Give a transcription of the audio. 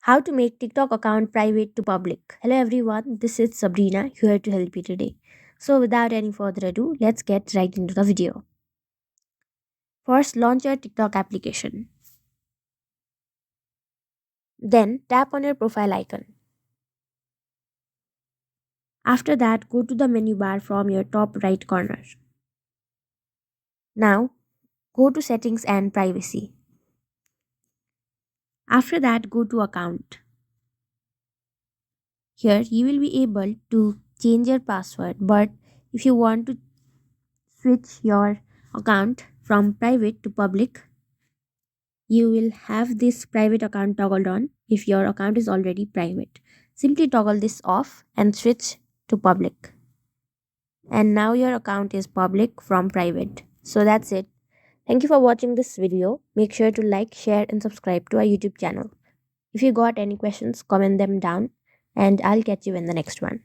How to make TikTok account private to public. Hello everyone, this is Sabrina here to help you today. So without any further ado, let's get right into the video. First, launch your TikTok application. Then tap on your profile icon. After that, go to the menu bar from your top right corner. Now, go to settings and privacy. After that, go to account. Here you will be able to change your password, but if you want to switch your account from private to public, you will have this private account toggled on if your account is already private. Simply toggle this off and switch to public. And now your account is public from private. So that's it. Thank you for watching this video. Make sure to like, share, and subscribe to our YouTube channel. If you got any questions, comment them down, and I'll catch you in the next one.